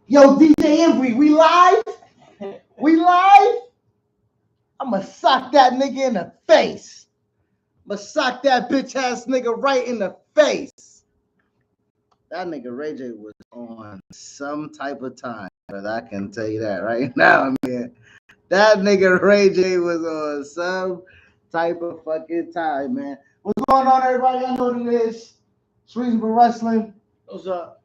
Yo, DJ Embry, we live? We live? I'ma sock that nigga in the face. I'ma sock that bitch ass nigga right in the face. That nigga Ray J was on some type of time, but I can tell you that right now, man. That nigga Ray J was on some type of fucking time, man. What's going on, everybody? I know what it is. It's Reasonable Wrestling. What's up?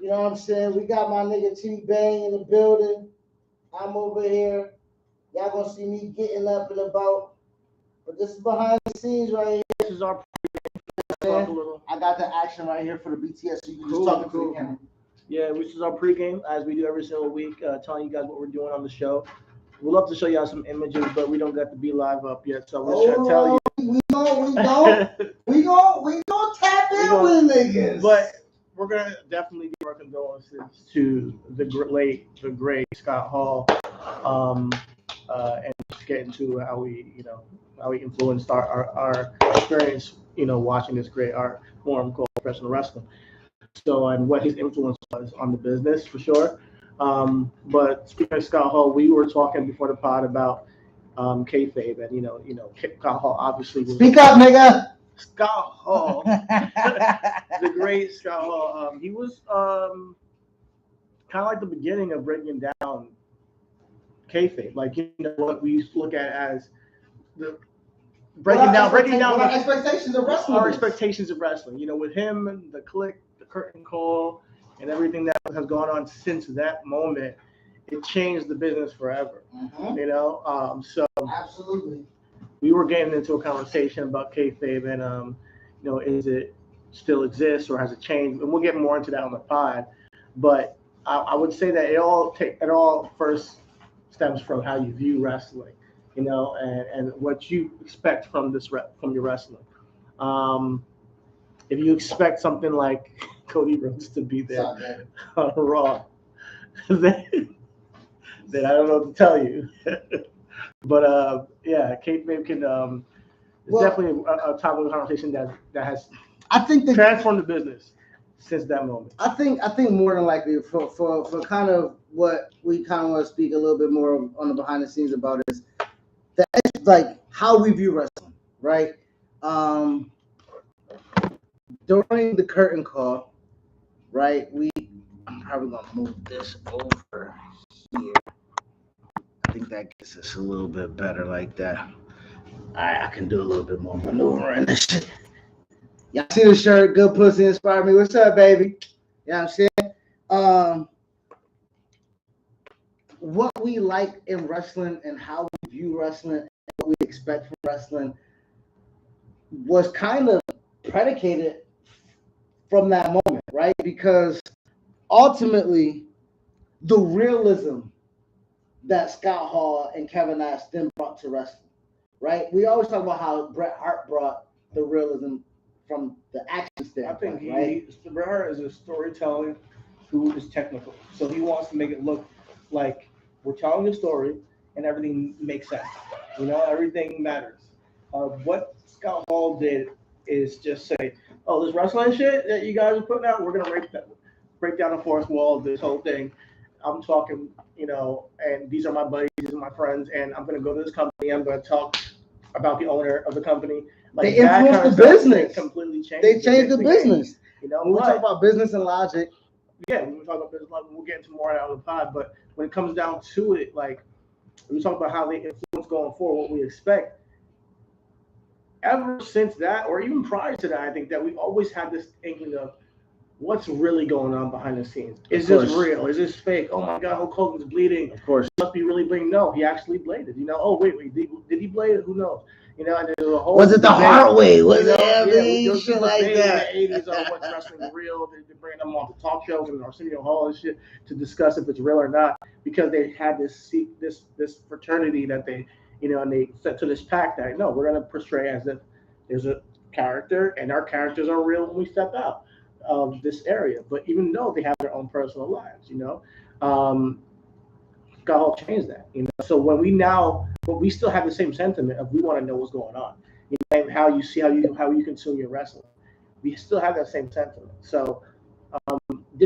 You know what I'm saying? We got my nigga T Bang in the building. I'm over here. Y'all gonna see me getting up and about. But this is behind the scenes right here. This is our pregame. I got the action right here for the BTS, so you can just talk to the camera. Yeah, this is our pregame, as we do every single week, telling you guys what we're doing on the show. We'd love to show y'all some images, but we don't got the Be Live up yet, so we're just trying to tell you. We gonna tap in with niggas. But we're gonna definitely give our condolences to the great Scott Hall, and just get into how we influenced our experience, watching this great art form called professional wrestling. So, and what his influence was on the business for sure. But speaking of Scott Hall, we were talking before the pod about Kayfabe, and Scott Hall obviously was. Speak up, nigga. Scott Hall, the great Scott Hall. He was kind of like the beginning of breaking down kayfabe, like what we used to look at as the breaking down our expectations of wrestling. Our expectations of wrestling. With him and the click, the curtain call, and everything that has gone on since that moment, it changed the business forever. Mm-hmm. So absolutely. We were getting into a conversation about kayfabe and, is it still exists or has it changed? And we'll get more into that on the pod. But I would say that it all first stems from how you view wrestling, and what you expect from your wrestling. If you expect something like Cody Rhodes to be there on Raw, then I don't know what to tell you. But yeah, kayfabe can it's definitely a topic of conversation that has transformed the business since that moment. I think more than likely for kind of what we kind of want to speak a little bit more on the behind the scenes about is like how we view wrestling, right? During the curtain call, right? I'm probably gonna move this over here. I think that gets us a little bit better like that. All right, I can do a little bit more maneuvering this shit. Y'all see the shirt? Good pussy inspired me. What's up, baby? You know what I'm saying? What we like in wrestling and how we view wrestling and what we expect from wrestling was kind of predicated from that moment, right? Because ultimately, the realism that Scott Hall and Kevin Nash then brought to wrestling, right? We always talk about how Bret Hart brought the realism from the action standpoint. I think Bret Hart is a storyteller who is technical, so he wants to make it look like we're telling a story and everything makes sense. Everything matters. What Scott Hall did is just say, "Oh, this wrestling shit that you guys are putting out, we're gonna break down the fourth wall of this whole thing. I'm talking, and these are my buddies, these are my friends, and I'm going to go to this company. I'm going to talk about the owner of the company." Like, they influenced the business. Completely changed. They changed the business. When we talk about business and logic. Yeah, when we talk about business and logic, we'll get into more of that on the pod. But when it comes down to it, like, we talk about how they influence going forward, what we expect. Ever since that, or even prior to that, I think that we always had this inkling of what's really going on behind the scenes. Is this real? Is this fake? Oh my God, Hulk Hogan's bleeding. Of course. He must be really bleeding. No, he actually bladed. Oh, wait, did he blade it? Who knows? And there's a whole was it the hard way? Was it shit like that? In the 80s on what's wrestling real. They bring them on the talk shows and Arsenio Hall and shit to discuss if it's real or not, because they had this fraternity that they, and they set to this pact that, no, we're going to portray as if there's a character and our characters are real when we step out of this area. But even though they have their own personal lives, Scott Hall changed that. So when we still have the same sentiment of we want to know what's going on, and how you consume your wrestling. We still have that same sentiment. So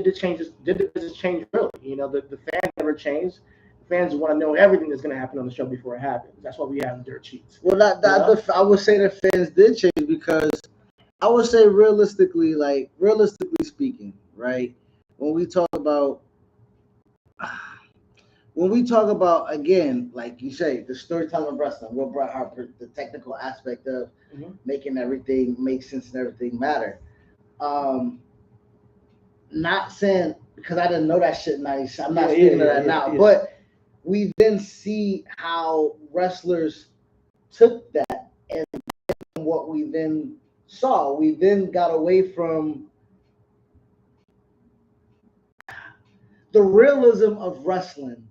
did the business change really? You know, the fans never changed. Fans want to know everything that's going to happen on the show before it happens. That's why we have dirt sheets. Well, I would say that fans did change because I would say realistically speaking, right? When we talk about again, like you say, the storytelling of wrestling, what brought the technical aspect of making everything make sense and everything matter. Not saying because I didn't know that shit in '96. I'm not speaking of that now, but we then see how wrestlers took that and what we then saw. We then got away from the realism of wrestling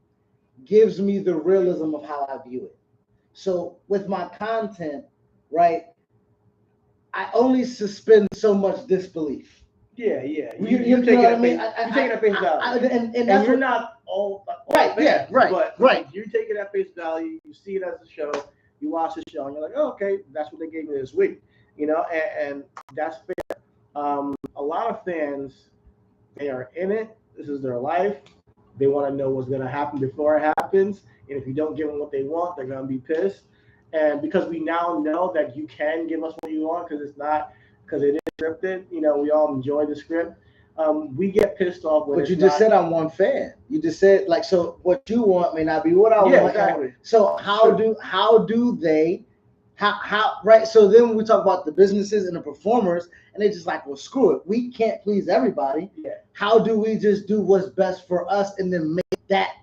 gives me the realism of how I view it. So with my content, right, I only suspend so much disbelief. Yeah. You take it at face. You take it at face value, and you're not all right. Fans, yeah, right, right. You take it at face value. You see it as a show. You watch the show, and you're like, oh, okay, that's what they gave me this week. You know, and that's fair. A lot of fans, they are in it. This is their life. They want to know what's going to happen before it happens. And if you don't give them what they want, they're going to be pissed. And because we now know that you can give us what you want because it is scripted, you know, we all enjoy the script. We get pissed off when but you just said I'm one fan. You just said so what you want may not be what I want. Exactly. So how do they right? So then when we talk about the businesses and the performers, and they just like, well, screw it. We can't please everybody. Yeah. How do we just do what's best for us and then make that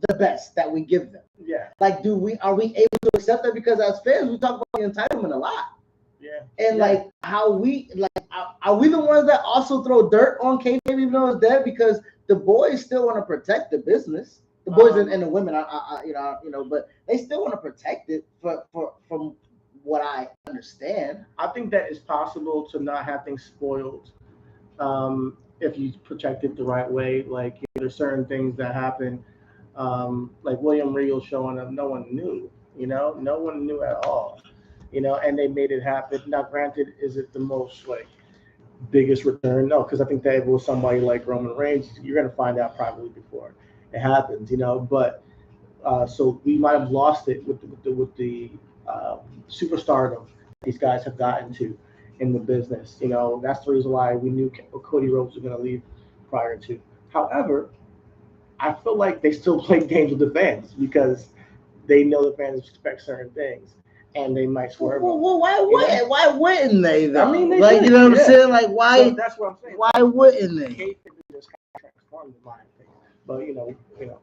the best that we give them? Yeah. Like, are we able to accept that? Because as fans, we talk about the entitlement a lot. Yeah. And like are we the ones that also throw dirt on Kayfabe even though it's dead? Because the boys still want to protect the business. The boys and the women, but they still want to protect it from what I understand. I think that it's possible to not have things spoiled if you protect it the right way. Like, there's certain things that happen, like William Regal showing up, no one knew, no one knew at all, and they made it happen. Now, granted, is it the most biggest return? No, because I think that if it was somebody like Roman Reigns, you're going to find out probably before it happens, but so we might have lost it with the superstardom these guys have gotten to in the business. That's the reason why we knew Cody Rhodes was going to leave prior to. However, I feel like they still play games with the fans because they know the fans expect certain things, and they might swerve. Well, why wouldn't they though? I mean, they you know what I'm saying? Like, why? So that's what I'm saying. Why wouldn't they? Kayfabe just kind of transformed in my opinion.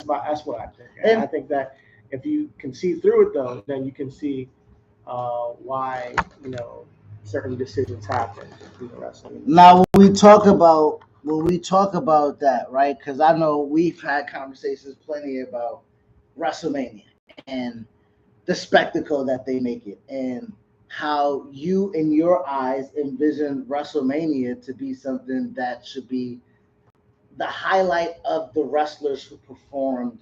But that's what I think. And I think that if you can see through it, though, then you can see why certain decisions happen in the wrestling. Now, when we talk about that, right? Because I know we've had conversations plenty about WrestleMania and the spectacle that they make it, and how you, in your eyes, envision WrestleMania to be something that should be the highlight of the wrestlers who performed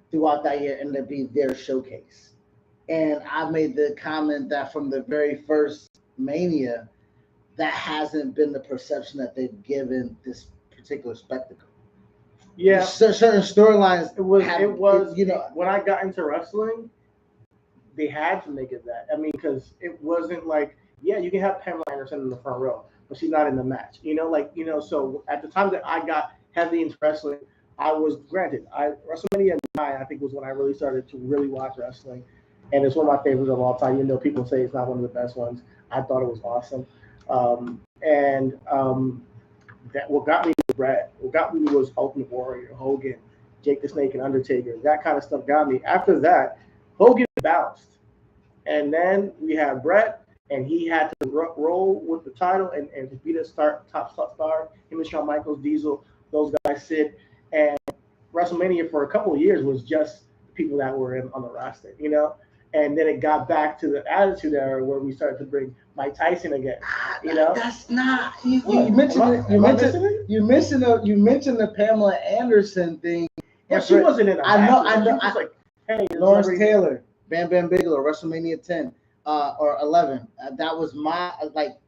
throughout that year and to be their showcase. And I made the comment that from the very first Mania, that hasn't been the perception that they've given this particular spectacle. Yeah, certain storylines. It was. When I got into wrestling, they had to make it that. I mean, because it wasn't like, you can have Pamela Anderson in the front row, but she's not in the match. So at the time that I got heavily into wrestling, I was granted. WrestleMania 9, I think, was when I really started to really watch wrestling, and it's one of my favorites of all time. Even though people say it's not one of the best ones, I thought it was awesome. That what got me was Brett. What got me was Ultimate Warrior, Hogan, Jake the Snake, and Undertaker. That kind of stuff got me. After that, Hogan bounced, and then we had Brett, and he had to roll with the title and to be the top star. Him and Shawn Michaels, Diesel, those guys sit. And WrestleMania for a couple of years was just people that were on the roster, And then it got back to the Attitude Era where we started to bring Mike Tyson again. That's not you mentioned the Pamela Anderson thing. Well, she wasn't in a I know. She was like, hey, Lawrence Taylor, Bam Bam Bigelow, WrestleMania 10 or 11. That was my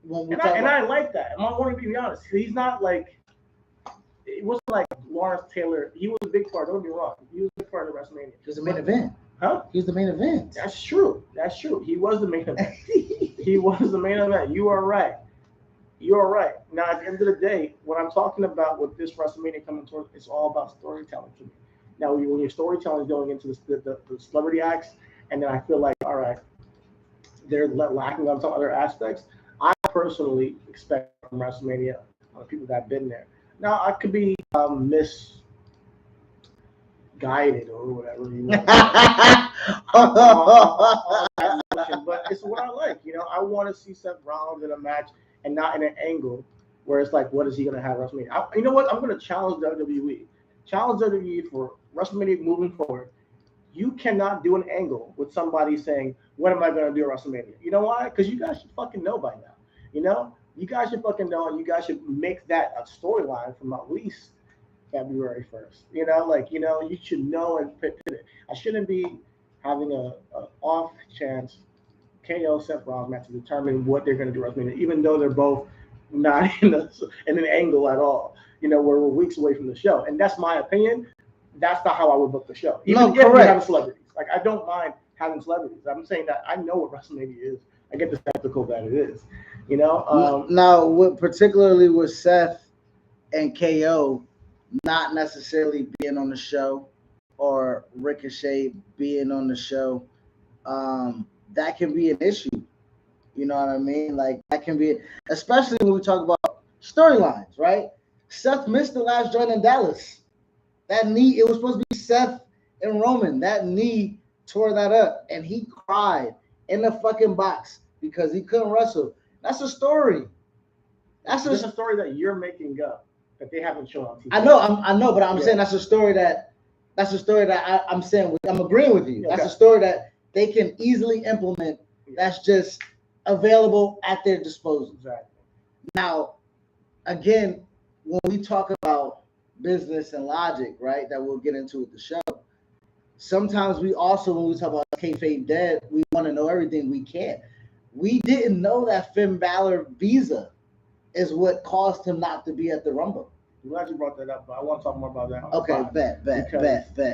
when we talk. I like that. I want to be honest. He's not like it wasn't like Lawrence Taylor. He was a big part. Don't get me wrong. He was a big part of WrestleMania. He was the main event. Huh? He was the main event. That's true. That's true. He was the main event. He was the main event. You are right. You are right. Now, at the end of the day, what I'm talking about with this WrestleMania coming towards, it's all about storytelling to me. Now, when your storytelling is going into the celebrity acts, and then I feel like, all right, they're lacking on some other aspects. I personally expect from WrestleMania, people that have been there. Now, I could be misguided or whatever you want. But it's what I like. You know, I want to see Seth Rollins in a match and not in an angle where it's like, what is he going to have WrestleMania? You know what? I'm going to challenge WWE. Challenge WWE for WrestleMania moving forward. You cannot do an angle with somebody saying, what am I going to do at WrestleMania? You know why? Because you guys should fucking know by now. You know? You guys should fucking know, and you guys should make that a storyline from at least February 1st. You know? Like, you know, you should know and pivot. I shouldn't be having a off chance KO Seth Rollins match to determine what they're going to do at WrestleMania, even though they're both not in an angle at all. You know, we're weeks away from the show. And that's my opinion. That's not how I would book the show. Even if we have celebrities. Like, I don't mind having celebrities. I'm saying that I know what WrestleMania is. I get the spectacle that it is. You know? Now, particularly with Seth and KO not necessarily being on the show or Ricochet being on the show, that can be an issue. You know what I mean? Like, that can be, especially when we talk about storylines, right? Seth missed the last joint in Dallas. That knee, it was supposed to be Seth and Roman. That knee tore that up, and he cried in the fucking box because he couldn't wrestle. That's a story. That's a story that you're making up that they haven't shown on TV. I know, but I'm saying that's a story that I'm saying I'm agreeing with you. Okay. That's a story that they can easily implement. That's just available at their disposal. Exactly. Now, again, when we talk about business and logic, right, that we'll get into with the show, sometimes we also, when we talk about Kayfabe dead, we want to know everything we can. We didn't know that Finn Balor visa is what caused him not to be at the Rumble. I'm glad you brought that up, but I want to talk more about that. Okay, bet.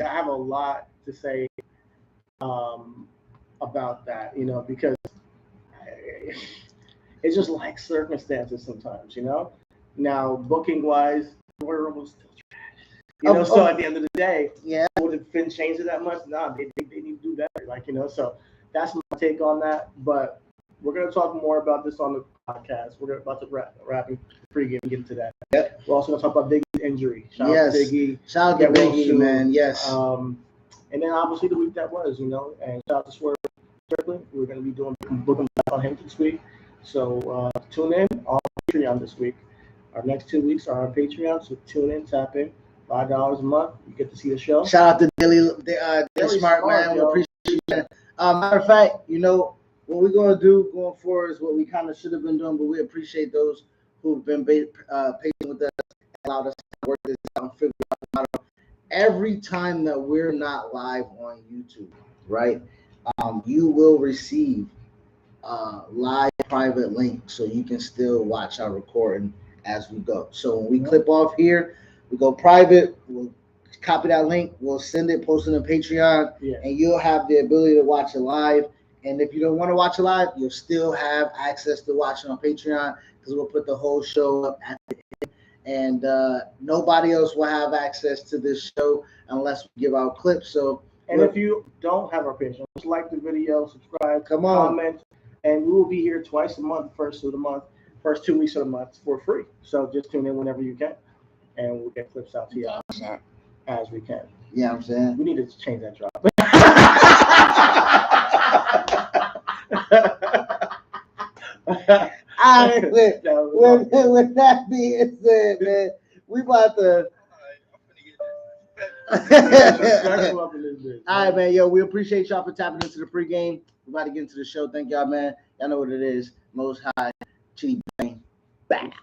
I have a lot to say about that, you know, because it's just like circumstances sometimes, you know. Now, booking wise, Royal Rumble's still trash. You know, so at the end of the day, would Finn change it that much? Nah, they need to do better. Like, you know, so that's my take on that. But we're gonna talk more about this on the podcast. We're about to wrap pregame and get into that. Yep. We're also gonna talk about Biggie's injury. Shout out to Biggie. Shout out to Biggie, man. Yes. And then obviously the week that was, you know, and shout out to Swerve Strickland. We're gonna be doing booking on him this week. So tune in on Patreon this week. Our next 2 weeks are on Patreon, so tune in, tap in. $5 a month, you get to see the show. Shout out to Daily Smart, man. We appreciate you. Matter of fact, you know, what we're going to do going forward is what we kind of should have been doing, but we appreciate those who've been patient with us, allowed us to work this out and figure out. Every time that we're not live on YouTube, right, you will receive a live private link so you can still watch our recording as we go. So when we clip off here, we go private, we'll copy that link, we'll send it, post it on Patreon, and you'll have the ability to watch it live. And if you don't want to watch it live, you'll still have access to watch it on Patreon because we'll put the whole show up at the end. And nobody else will have access to this show unless we give out clips. So, and if you don't have our Patreon, just like the video, subscribe, comment, and we will be here twice a month, first 2 weeks of the month for free. So just tune in whenever you can, and we'll get clips out to you as we can. Yeah, I'm saying. We need to change that drop. With that being said, man, we about to. All right, man. Yo, we appreciate y'all for tapping into the pregame. We're about to get into the show. Thank y'all, man. Y'all know what it is. Most High, Chitty Bang, back.